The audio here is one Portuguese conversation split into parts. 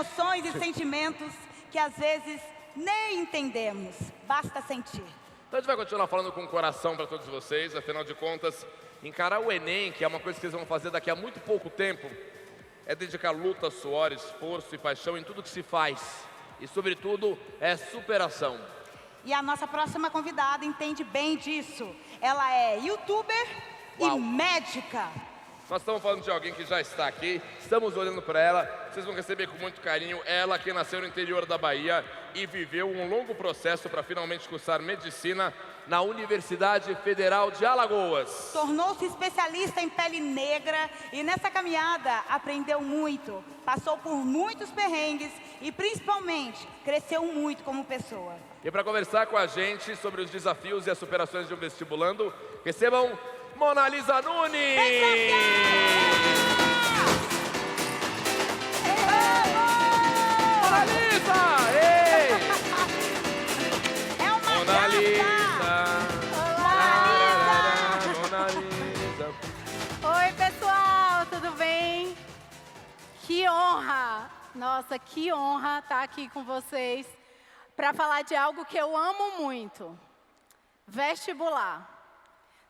emoções e sentimentos que às vezes nem entendemos, basta sentir. Então a gente vai continuar falando com o coração para todos vocês, afinal de contas, encarar o Enem, que é uma coisa que vocês vão fazer daqui a muito pouco tempo, é dedicar luta, suor, esforço e paixão em tudo que se faz. E, sobretudo, é superação. E a nossa próxima convidada entende bem disso. Ela é youtuber e médica. Nós estamos falando de alguém que já está aqui, estamos olhando para ela, vocês vão receber com muito carinho ela que nasceu no interior da Bahia e viveu um longo processo para finalmente cursar medicina na Universidade Federal de Alagoas. Tornou-se especialista em pele negra e nessa caminhada aprendeu muito, passou por muitos perrengues e principalmente cresceu muito como pessoa. E para conversar com a gente sobre os desafios e as superações de um vestibulando, recebam Mona Lisa Nunes! Mona Lisa! Ei! É uma Mona Lisa! Olá, Mona Lisa! Oi, pessoal, tudo bem? Que honra! Nossa, que honra estar aqui com vocês para falar de algo que eu amo muito: vestibular.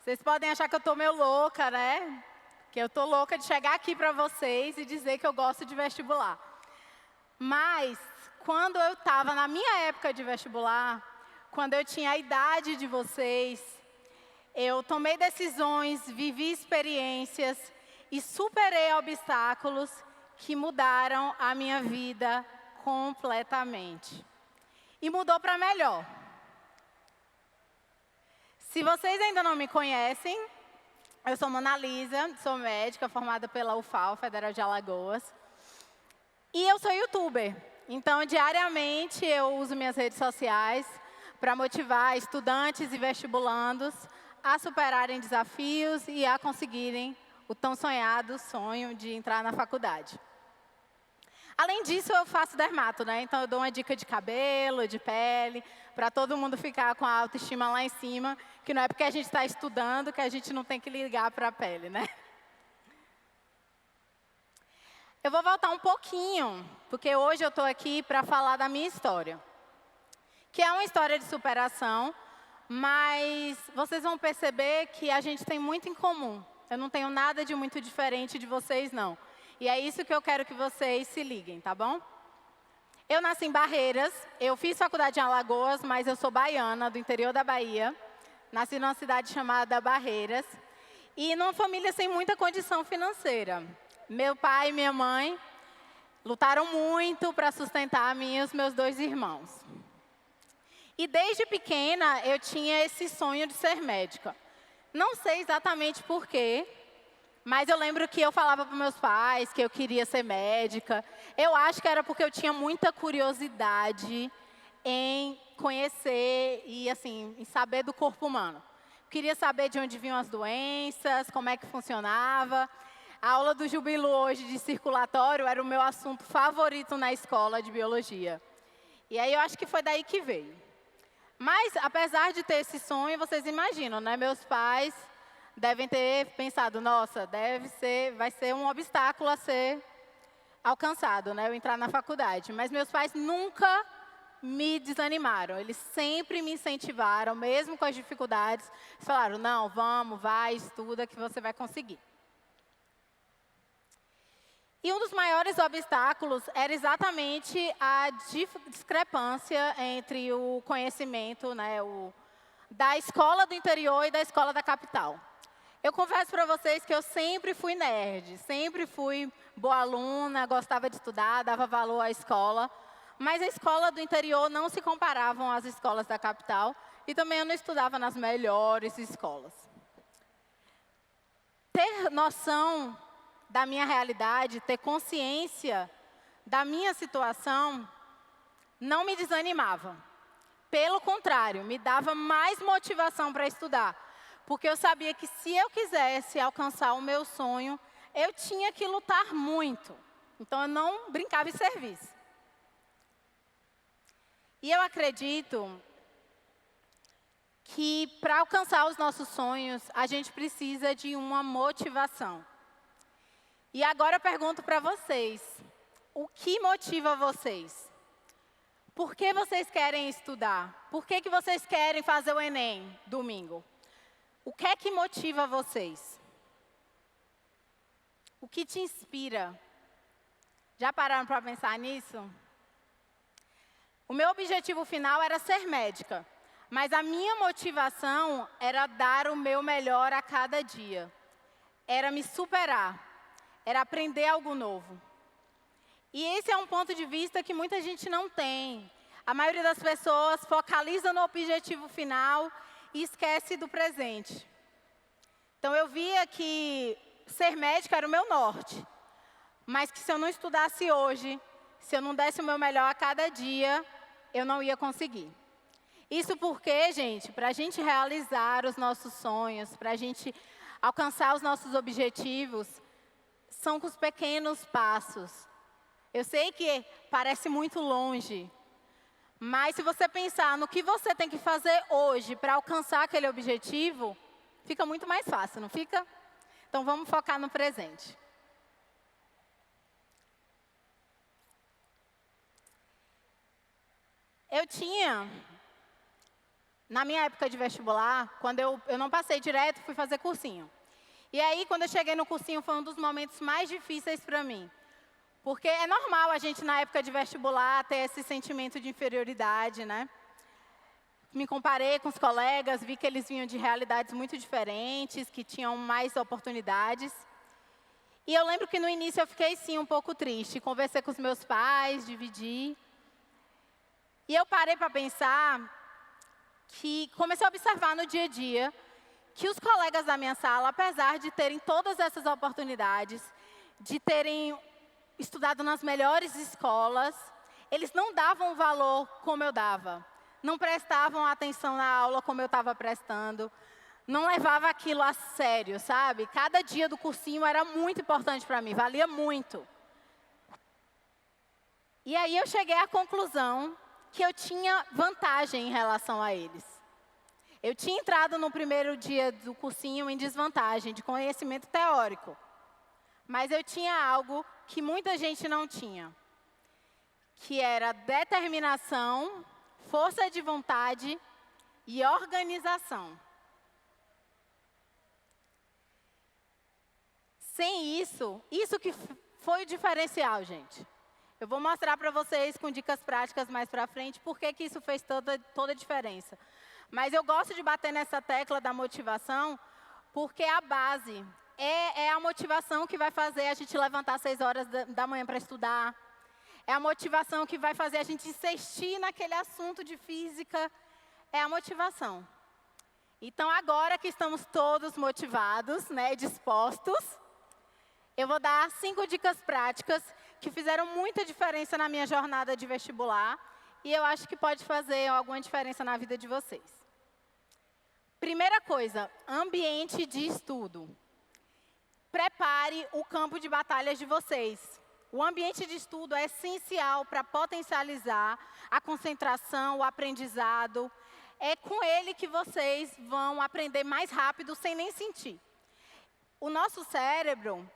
Vocês podem achar que eu estou meio louca, né? Que eu estou louca de chegar aqui para vocês e dizer que eu gosto de vestibular. Mas, quando eu estava na minha época de vestibular, quando eu tinha a idade de vocês, eu tomei decisões, vivi experiências e superei obstáculos que mudaram a minha vida completamente. E mudou para melhor. Se vocês ainda não me conhecem, eu sou Mona Lisa, sou médica formada pela UFAL, Federal de Alagoas. E eu sou youtuber. Então, diariamente, eu uso minhas redes sociais para motivar estudantes e vestibulandos a superarem desafios e a conseguirem o tão sonhado sonho de entrar na faculdade. Além disso, eu faço dermato, né? Então, eu dou uma dica de cabelo, de pele, para todo mundo ficar com a autoestima lá em cima, que não é porque a gente está estudando que a gente não tem que ligar para a pele, né? Eu vou voltar um pouquinho, porque hoje eu estou aqui para falar da minha história, que é uma história de superação, mas vocês vão perceber que a gente tem muito em comum. Eu não tenho nada de muito diferente de vocês, não. E é isso que eu quero que vocês se liguem, tá bom? Eu nasci em Barreiras, eu fiz faculdade em Alagoas, mas eu sou baiana, do interior da Bahia. Nasci numa cidade chamada Barreiras e numa família sem muita condição financeira. Meu pai e minha mãe lutaram muito para sustentar a mim e os meus 2 irmãos. E desde pequena eu tinha esse sonho de ser médica. Não sei exatamente por quê, mas eu lembro que eu falava para meus pais que eu queria ser médica. Eu acho que era porque eu tinha muita curiosidade em conhecer e assim, em saber do corpo humano. Queria saber de onde vinham as doenças, como é que funcionava. A aula do Jubilo hoje de circulatório era o meu assunto favorito na escola de biologia. E aí eu acho que foi daí que veio. Mas, apesar de ter esse sonho, vocês imaginam, né? Meus pais devem ter pensado, nossa, vai ser um obstáculo a ser alcançado, né? Eu entrar na faculdade. Mas meus pais nunca me desanimaram. Eles sempre me incentivaram, mesmo com as dificuldades. Eles falaram, não, vamos, vai, estuda que você vai conseguir. E um dos maiores obstáculos era exatamente a discrepância entre o conhecimento, né, da escola do interior e da escola da capital. Eu confesso para vocês que eu sempre fui nerd, sempre fui boa aluna, gostava de estudar, dava valor à escola, mas a escola do interior não se comparavam às escolas da capital e também eu não estudava nas melhores escolas. Ter noção da minha realidade, ter consciência da minha situação, não me desanimava. Pelo contrário, me dava mais motivação para estudar. Porque eu sabia que se eu quisesse alcançar o meu sonho, eu tinha que lutar muito. Então, eu não brincava em serviço. E eu acredito que para alcançar os nossos sonhos, a gente precisa de uma motivação. E agora eu pergunto para vocês, o que motiva vocês? Por que vocês querem estudar? Por que vocês querem fazer o Enem domingo? O que é que motiva vocês? O que te inspira? Já pararam para pensar nisso? O meu objetivo final era ser médica, mas a minha motivação era dar o meu melhor a cada dia. Era me superar, era aprender algo novo. E esse é um ponto de vista que muita gente não tem. A maioria das pessoas focaliza no objetivo final e esquece do presente. Então eu via que ser médica era o meu norte, mas que se eu não estudasse hoje, se eu não desse o meu melhor a cada dia, eu não ia conseguir. Isso porque, gente, para a gente realizar os nossos sonhos, para a gente alcançar os nossos objetivos, são com os pequenos passos. Eu sei que parece muito longe, mas se você pensar no que você tem que fazer hoje para alcançar aquele objetivo, fica muito mais fácil, não fica? Então vamos focar no presente. Eu tinha, na minha época de vestibular, quando eu não passei direto, fui fazer cursinho. E aí, quando eu cheguei no cursinho, foi um dos momentos mais difíceis para mim. Porque é normal a gente, na época de vestibular, ter esse sentimento de inferioridade, né? Me comparei com os colegas, vi que eles vinham de realidades muito diferentes, que tinham mais oportunidades. E eu lembro que no início eu fiquei, sim, um pouco triste. Conversei com os meus pais, dividi. E eu parei para pensar que comecei a observar no dia a dia que os colegas da minha sala, apesar de terem todas essas oportunidades, de terem estudado nas melhores escolas, eles não davam valor como eu dava. Não prestavam atenção na aula como eu estava prestando. Não levava aquilo a sério, sabe? Cada dia do cursinho era muito importante para mim, valia muito. E aí eu cheguei à conclusão que eu tinha vantagem em relação a eles. Eu tinha entrado no primeiro dia do cursinho em desvantagem, de conhecimento teórico. Mas eu tinha algo que muita gente não tinha, que era determinação, força de vontade e organização. Sem isso que foi o diferencial, gente. Eu vou mostrar para vocês com dicas práticas mais para frente por que isso fez toda a diferença. Mas eu gosto de bater nessa tecla da motivação porque a base é a motivação que vai fazer a gente levantar às 6 horas da manhã para estudar. É a motivação que vai fazer a gente insistir naquele assunto de física. É a motivação. Então, agora que estamos todos motivados, né, dispostos, eu vou dar 5 dicas práticas que fizeram muita diferença na minha jornada de vestibular e eu acho que pode fazer alguma diferença na vida de vocês. Primeira coisa, ambiente de estudo. Prepare o campo de batalhas de vocês. O ambiente de estudo é essencial para potencializar a concentração, o aprendizado. É com ele que vocês vão aprender mais rápido sem nem sentir. O nosso cérebro,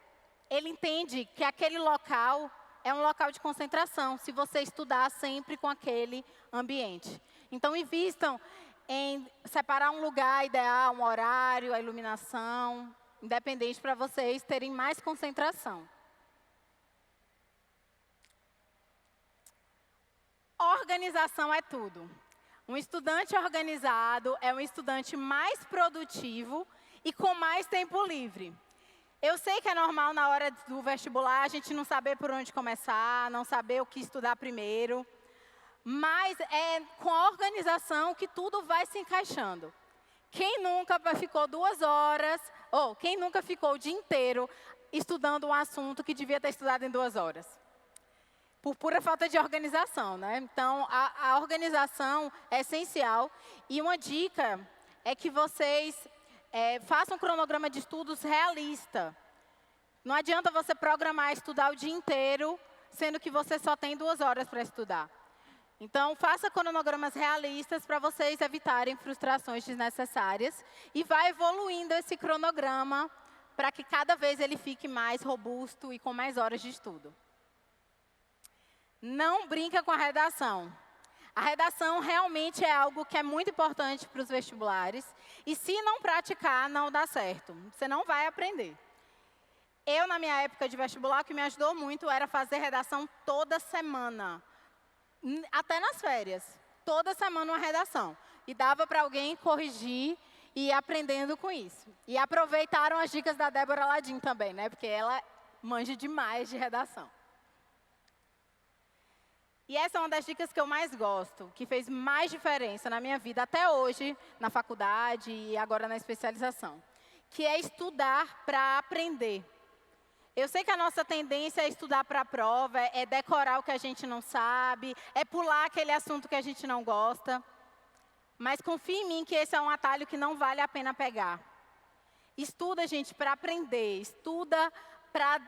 ele entende que aquele local é um local de concentração, se você estudar sempre com aquele ambiente. Então, invistam em separar um lugar ideal, um horário, a iluminação, independente para vocês terem mais concentração. Organização é tudo. Um estudante organizado é um estudante mais produtivo e com mais tempo livre. Eu sei que é normal na hora do vestibular a gente não saber por onde começar, não saber o que estudar primeiro. Mas é com a organização que tudo vai se encaixando. Quem nunca ficou 2 horas, ou quem nunca ficou o dia inteiro estudando um assunto que devia ter estudado em 2 horas? Por pura falta de organização, né? Então, a organização é essencial. E uma dica é que vocês façam um cronograma de estudos realista. Não adianta você programar estudar o dia inteiro, sendo que você só tem 2 horas para estudar. Então, faça cronogramas realistas para vocês evitarem frustrações desnecessárias e vai evoluindo esse cronograma para que cada vez ele fique mais robusto e com mais horas de estudo. não brinca com a redação. A redação realmente é algo que é muito importante para os vestibulares. E se não praticar, não dá certo. Você não vai aprender. Eu, na minha época de vestibular, o que me ajudou muito era fazer redação toda semana. Até nas férias. Toda semana uma redação. E dava para alguém corrigir e ir aprendendo com isso. E aproveitaram as dicas da Débora Ladim também, né? Porque ela manja demais de redação. E essa é uma das dicas que eu mais gosto, que fez mais diferença na minha vida até hoje, na faculdade e agora na especialização, que é estudar para aprender. Eu sei que a nossa tendência é estudar para a prova, é decorar o que a gente não sabe, é pular aquele assunto que a gente não gosta, mas confie em mim que esse é um atalho que não vale a pena pegar. Estuda, gente, para aprender, estuda para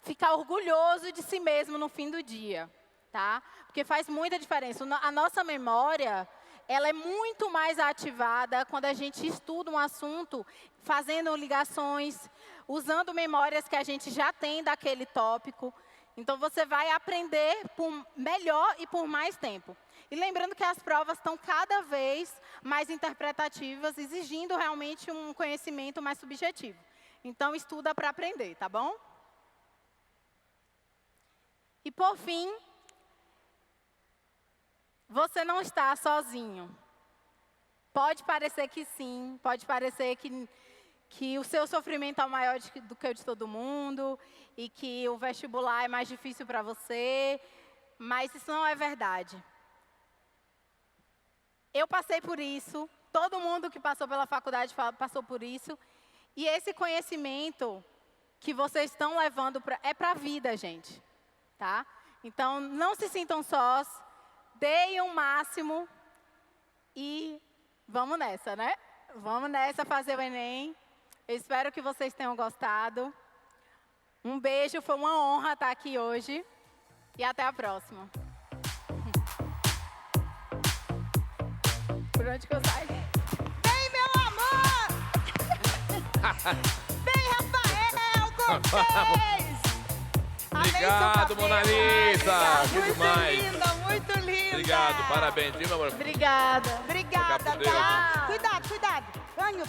ficar orgulhoso de si mesmo no fim do dia. Tá? Porque faz muita diferença. A nossa memória, ela é muito mais ativada quando a gente estuda um assunto, fazendo ligações, usando memórias que a gente já tem daquele tópico. Então, você vai aprender melhor e por mais tempo. E lembrando que as provas estão cada vez mais interpretativas, exigindo realmente um conhecimento mais subjetivo. Então, estuda para aprender, tá bom? E, por fim, você não está sozinho. Pode parecer que sim, pode parecer que o seu sofrimento é maior do que o de todo mundo e que o vestibular é mais difícil para você, mas isso não é verdade. Eu passei por isso, todo mundo que passou pela faculdade passou por isso, e esse conhecimento que vocês estão levando é para a vida, gente. Tá? Então, não se sintam sós. Deem o máximo e vamos nessa, né? Vamos nessa fazer o Enem. Eu espero que vocês tenham gostado. Um beijo, foi uma honra estar aqui hoje. E até a próxima. Por onde que eu saio? Vem, meu amor! Vem, Rafael, com vocês! Obrigado, Mona Lisa. Que Muito demais. linda, muito linda. Obrigado, parabéns, viu, meu amor? Obrigada. Obrigada, Fica por Deus. tá? Cuidado, cuidado. Ganho.